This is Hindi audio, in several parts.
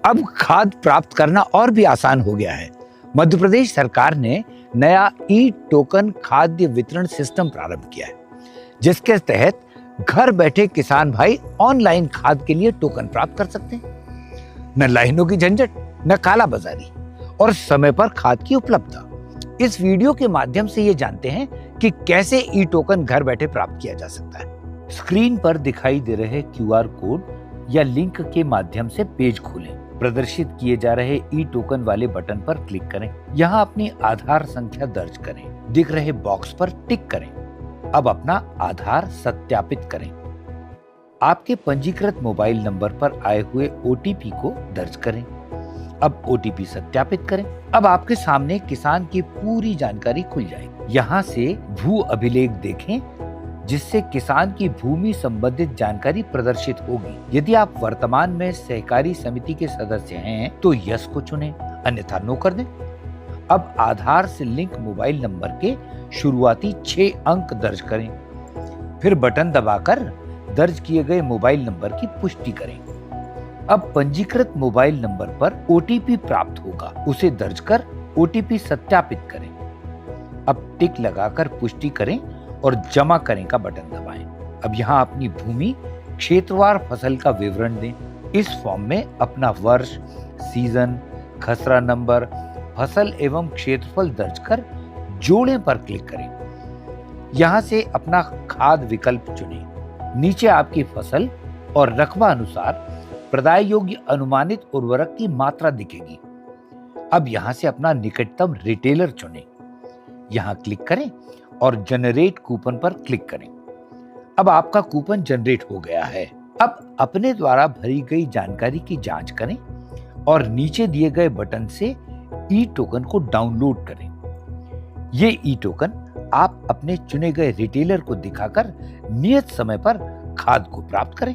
अब खाद प्राप्त करना और भी आसान हो गया है। मध्य प्रदेश सरकार ने नया ई टोकन खाद्य वितरण सिस्टम प्रारंभ किया है, जिसके तहत घर बैठे किसान भाई ऑनलाइन खाद के लिए टोकन प्राप्त कर सकते हैं। न लाइनों की झंझट, न काला बाजारी और समय पर खाद की उपलब्धता। इस वीडियो के माध्यम से ये जानते हैं कि कैसे ई टोकन घर बैठे प्राप्त किया जा सकता है। स्क्रीन पर दिखाई दे रहे क्यूआर कोड या लिंक के माध्यम से पेज खोलें। प्रदर्शित किए जा रहे ई टोकन वाले बटन पर क्लिक करें। यहाँ अपनी आधार संख्या दर्ज करें। दिख रहे बॉक्स पर टिक करें। अब अपना आधार सत्यापित करें। आपके पंजीकृत मोबाइल नंबर पर आए हुए ओटीपी को दर्ज करें। अब ओटीपी सत्यापित करें। अब आपके सामने किसान की पूरी जानकारी खुल जाएगी। यहाँ से भू अभिलेख देखें, जिससे किसान की भूमि संबंधित जानकारी प्रदर्शित होगी। यदि आप वर्तमान में सहकारी समिति के सदस्य हैं तो यस को चुनें, अन्यथा नो कर दें। अब आधार से लिंक मोबाइल नंबर के शुरुआती 6 अंक दर्ज करें। फिर बटन दबाकर दर्ज किए गए मोबाइल नंबर की पुष्टि करें। अब पंजीकृत मोबाइल नंबर पर ओटीपी प्राप्त होगा, उसे दर्ज कर ओटीपी सत्यापित करें। अब टिक लगाकर पुष्टि करें और जमा करें का बटन दबाएं। अब यहाँ अपनी भूमि क्षेत्रवार फसल का विवरण दें। इस फॉर्म में अपना वर्ष, सीजन, खसरा नंबर, फसल एवं क्षेत्रफल दर्ज कर जोड़ें पर क्लिक करें। यहाँ से अपना खाद विकल्प चुनें। नीचे आपकी फसल और रकबा अनुसार प्रदाय योग्य अनुमानित उर्वरक की मात्रा दिखेगी। अब यहाँ से अपना निकटतम रिटेलर चुनें। यहाँ क्लिक करें और जनरेट कूपन पर क्लिक करें। अब आपका कूपन जनरेट हो गया है। अब अपने द्वारा भरी गई जानकारी की जांच करें और नीचे दिए गए बटन से ई टोकन को डाउनलोड करें। ये ई टोकन आप अपने चुने गए रिटेलर को दिखाकर नियत समय पर खाद को प्राप्त करें।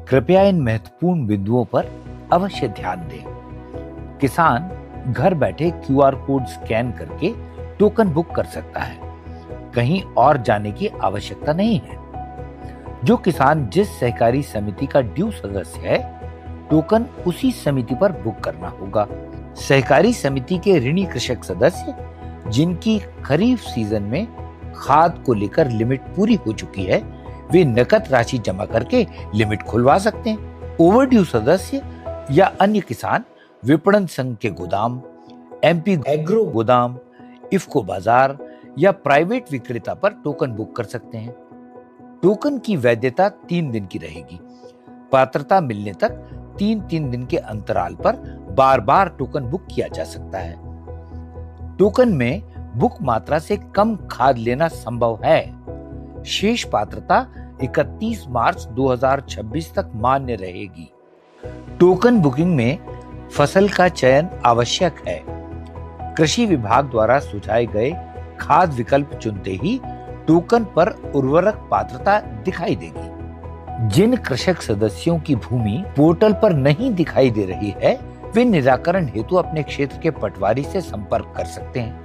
कृपया इन महत्वपूर्ण बिंदुओं पर अवश्य ध्यान दें। किसान घर बैठे क्यूआर कोड स्कैन करके टोकन बुक कर सकता है। कहीं और जाने की आवश्यकता नहीं है। जो किसान जिस सहकारी समिति का ड्यू सदस्य है, टोकन उसी समिति पर बुक करना होगा। सहकारी समिति के ऋणी कृषक सदस्य जिनकी खरीफ सीजन में खाद को लेकर लिमिट पूरी हो चुकी है, वे नकद राशि जमा करके लिमिट खुलवा सकते हैं। ओवरड्यू सदस्य या अन्य किसान विपणन संघ के गोदाम, एमपी एग्रो गोदाम, इफ्को बाजार या प्राइवेट विक्रेता पर टोकन बुक कर सकते हैं। टोकन की वैधता 3 दिन की रहेगी। पात्रता मिलने तक 3-3 दिन के अंतराल पर बार बार टोकन बुक किया जा सकता है। टोकन में बुक मात्रा से कम खाद लेना संभव है। शेष पात्रता 31 मार्च 2026 तक मान्य रहेगी। टोकन बुकिंग में फसल का चयन आवश्यक है। कृषि विभाग द्वारा सुझाए गए खाद विकल्प चुनते ही टोकन पर उर्वरक पात्रता दिखाई देगी। जिन कृषक सदस्यों की भूमि पोर्टल पर नहीं दिखाई दे रही है, वे निराकरण हेतु अपने क्षेत्र के पटवारी से संपर्क कर सकते हैं।